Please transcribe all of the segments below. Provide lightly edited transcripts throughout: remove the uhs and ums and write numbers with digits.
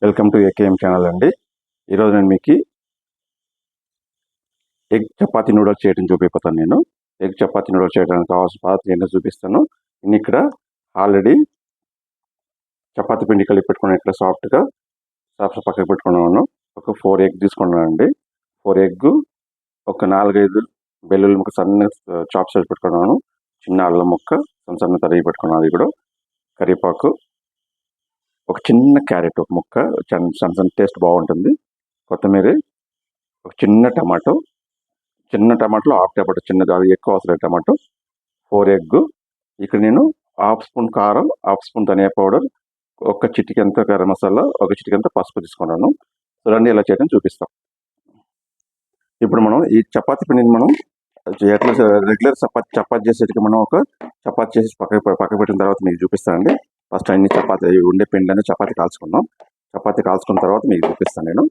Welcome to AKM channel అండి. ఈరోజు నేను మీకు ఎగ్ చపాతీ నూడిల్స్ చేయడం చూపిపోతాను. నేను ఎగ్ చపాతీ నూడిల్స్ చేయడానికి కావాల్సిన పదార్థాలు ఏంటో చూపిస్తాను. నేను ఇక్కడ ఆల్రెడీ చపాతీ పిండి కలిపి పెట్టుకున్నాను. ఇక్కడ సాఫ్ట్గా పక్కకు పెట్టుకున్నాను. ఒక 4 ఎగ్ తీసుకున్నానండి. 4 ఎగ్, ఒక 4-5 వెల్లుల్లి ముక్క సన్న చాప్స్ చేసి పెట్టుకున్నాను. చిన్న అల్లం ముక్క సన్న తరిగి పెట్టుకున్నాను. అది కూడా కరివేపాకు, ఒక చిన్న క్యారెట్ ఒక ముక్క, సన్న టేస్ట్ బాగుంటుంది. కొత్తిమీర, ఒక చిన్న టమాటోలో హాఫ్ టమాటో చిన్నది, అది ఎక్కువ అవసరం టమాటో, 4 ఎగ్. ఇక్కడ నేను 1/2 స్పూన్ కారం, 1/2 స్పూన్ ధనియా పౌడర్, ఒక చిటికెంత గరం మసాలా, ఒక చిటికెంత పసుపు తీసుకున్నాను. చూడండి ఎలా చేయడం చూపిస్తాం. ఇప్పుడు మనం ఈ చపాతీ పిండిని మనం ఎట్లా రెగ్యులర్ చపాతీ చేసేటికి మనం ఒక చపాతీ చేసి పక్క పెట్టిన తర్వాత మీకు చూపిస్తానండి. ఫస్ట్ అన్ని చపాతీ ఉండే పిండి చపాతీ కాల్చుకున్నాం. చపాతీ కాల్చుకున్న తర్వాత మీకు చూపిస్తాను నేను.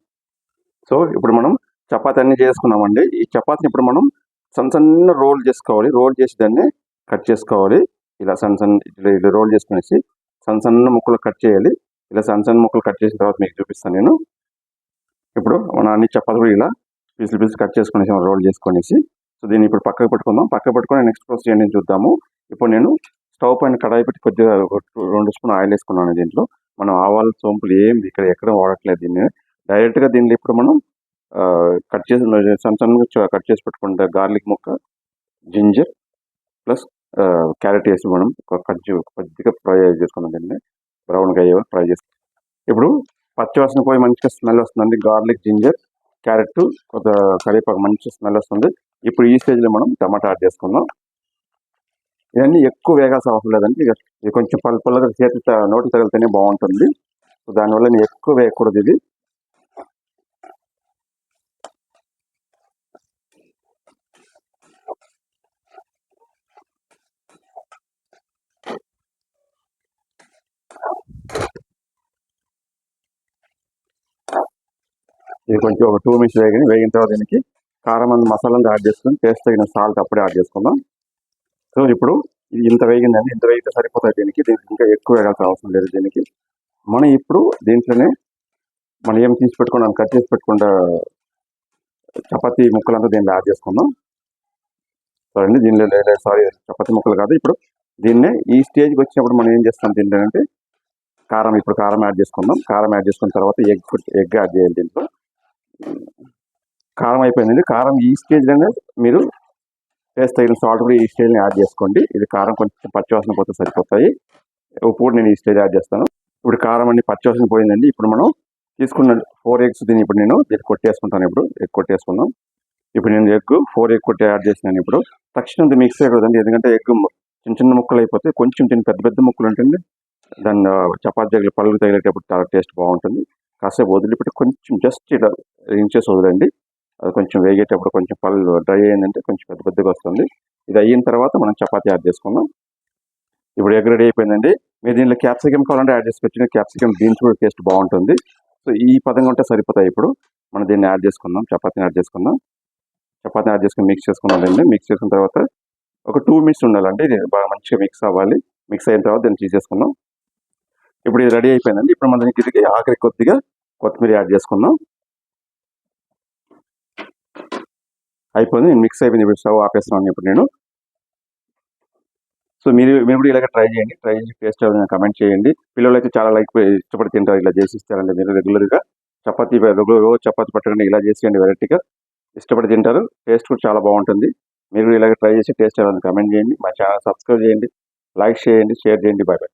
సో ఇప్పుడు మనం చపాతీ అన్ని చేసుకున్నామండి. ఈ చపాతీని ఇప్పుడు మనం సన్న రోల్ చేసుకోవాలి. రోల్ చేసి దాన్ని కట్ చేసుకోవాలి. ఇలా ఇలా రోల్ చేసుకునేసి సన్న ముక్కలు కట్ చేయాలి. ఇలా సన్న ముక్కలు కట్ చేసిన తర్వాత మీకు చూపిస్తాను నేను. ఇప్పుడు మనం అన్ని చపాతీ కూడా ఇలా పీసులు కట్ చేసుకునేసి రోల్ చేసుకునేసి, సో దీన్ని ఇప్పుడు పక్కకు పెట్టుకుందాం. పక్కకు పెట్టుకుని నెక్స్ట్ ప్రాసెస్ ఏంటని చూద్దాము. ఇప్పుడు నేను స్టవ్ పైన కడాయి పెట్టి కొద్దిగా 2 స్పూన్ ఆయిల్ వేసుకున్నాను. దీంట్లో మనం ఆవాలు సోంపులు ఇక్కడ ఎక్కడ వాడట్లేదు. దీన్ని డైరెక్ట్గా దీనిలో ఇప్పుడు మనం కట్ చేసి సన్నగా కట్ చేసి పెట్టుకుంటే గార్లిక్ ముక్క, జింజర్ ప్లస్ క్యారెట్ వేసి మనం కొద్దిగా ఫ్రై చేసుకున్నాం. దీన్ని బ్రౌన్గా అయ్యే ఫ్రై చేసుకుంటాం. ఇప్పుడు పచ్చివాసన పోయి మంచిగా స్మెల్ వస్తుందండి. గార్లిక్, జింజర్, క్యారెట్, కొంత కరివేపాకు మంచి స్మెల్ వస్తుంది. ఇప్పుడు ఈ స్టేజ్లో మనం టమాటా యాడ్ చేసుకుందాం. ఇవన్నీ ఎక్కువ వేగాల్సిన అవసరం లేదండి. ఇది కొంచెం పలుపులుగా చేతి నోటి తగిలితేనే బాగుంటుంది. సో దానివల్ల నేను ఎక్కువ వేయకూడదు. ఇది కొంచెం ఒక 2 మినిట్స్ వేగిన తర్వాత దీనికి కారం అండ్ మసాలాను యాడ్ చేసుకుని టేస్ట్ తగిన సాల్ట్ అప్పుడే యాడ్ చేసుకుందాం. సో ఇప్పుడు ఇది ఇంత వేగిందండి. ఇంత వేగితే సరిపోతుంది. దీనికి ఇంకా ఎక్కువ వేయాల్సిన అవసరం లేదు. దీనికి మనం ఇప్పుడు దీంట్లోనే మనం ఏం తీసి పెట్టుకున్నాం, కట్ చేసి పెట్టుకుంటా చపాతీ ముక్కలంతా దీనిలో యాడ్ చేసుకుందాం. సరే దీనిలో చపాతీ ముక్కలు కాదు. ఇప్పుడు దీన్నే ఈ స్టేజ్కి వచ్చినప్పుడు మనం ఏం చేస్తాం దీంట్లో అంటే కారం యాడ్ చేసుకుందాం. కారం యాడ్ చేసుకున్న తర్వాత ఎగ్ యాడ్ చేయాలి. దీంట్లో కారం అయిపోయిందండి. కారం ఈ స్టేజ్లోనే మీరు టేస్ట్ తగిన సాల్ట్ కూడా ఈ స్టేజ్ని యాడ్ చేసుకోండి. ఇది కారం కొంచెం పచ్చివాసన పోతే సరిపోతాయి. ఉప్పు కూడా నేను ఈ స్టేజ్ యాడ్ చేస్తాను. ఇప్పుడు కారం అన్ని పచ్చివాసన పోయిందండి. ఇప్పుడు మనం తీసుకున్న 4 ఎగ్స్ దీన్ని కొట్టేసుకుంటాను. ఇప్పుడు ఎగ్ కొట్టేసుకుందాం. ఇప్పుడు నేను 4 ఎగ్ కొట్టి యాడ్ చేసినాను. ఇప్పుడు తక్షణం మిక్స్ అయ్యకూడదండి. ఎందుకంటే ఎగ్ చిన్న ముక్కలు అయిపోతే కొంచెం పెద్ద ముక్కలు ఉంటుంది. దాన్ని చపాతీ దగ్గర పళ్ళు తగిలేటప్పుడు చాలా టేస్ట్ బాగుంటుంది. కాసేపు వదిలిపెట్టి కొంచెం జస్ట్ ఇలా ఇంచెస్ వదలండి. అది కొంచెం వేగేటప్పుడు కొంచెం పళ్ళు డ్రై అయిందంటే కొంచెం పెద్దగా వస్తుంది. ఇది అయిన తర్వాత మనం చపాతీ యాడ్ చేసుకుందాం. ఇప్పుడు ఎగ్ రెడీ అయిపోయిందండి. మీరు దీనిలో క్యాప్సికమ్ కావాలంటే యాడ్ చేసుకోవచ్చు. క్యాప్సికమ్ బీన్స్ కూడా టేస్ట్ బాగుంటుంది. సో ఈ పదంగా ఉంటే సరిపోతాయి. ఇప్పుడు మనం దీన్ని యాడ్ చేసుకుందాం. చపాతీని యాడ్ చేసుకుందాం. చపాతీని యాడ్ చేసుకుని మిక్స్ చేసుకున్నాం. దీన్ని మిక్స్ చేసుకున్న తర్వాత ఒక 2 మినిట్స్ ఉండాలండి. ఇది బాగా మంచిగా మిక్స్ అవ్వాలి. మిక్స్ అయిన తర్వాత దీన్ని తీసేసుకుందాం. ఇప్పుడు ఇది రెడీ అయిపోయిందండి. ఇప్పుడు మనం దీనికి ఆఖరి కొద్దిగా కొత్తిమీర యాడ్ చేసుకుందాం. అయిపోయింది. మిక్స్ అయిపోయింది. ఇప్పుడు స్టవ్ ఆపేస్తున్నాను ఇప్పుడు నేను. సో మీరు కూడా ఇలాగ ట్రై చేయండి. ట్రై చేసి టేస్ట్ కమెంట్ చేయండి. పిల్లలు అయితే చాలా ఇష్టపడి తింటారు. ఇలా చేసి ఇస్తారండి. మీరు రెగ్యులర్గా రోజు చపాతీ పట్టకుండా ఇలా చేసేయండి. వెరైటీగా ఇష్టపడి తింటారు. టేస్ట్ కూడా చాలా బాగుంటుంది. మీరు ఇలాగ ట్రై చేసి టేస్ట్ కమెంట్ చేయండి. మా ఛానల్ సబ్స్క్రైబ్ చేయండి, లైక్ చేయండి, షేర్ చేయండి. Bye bye.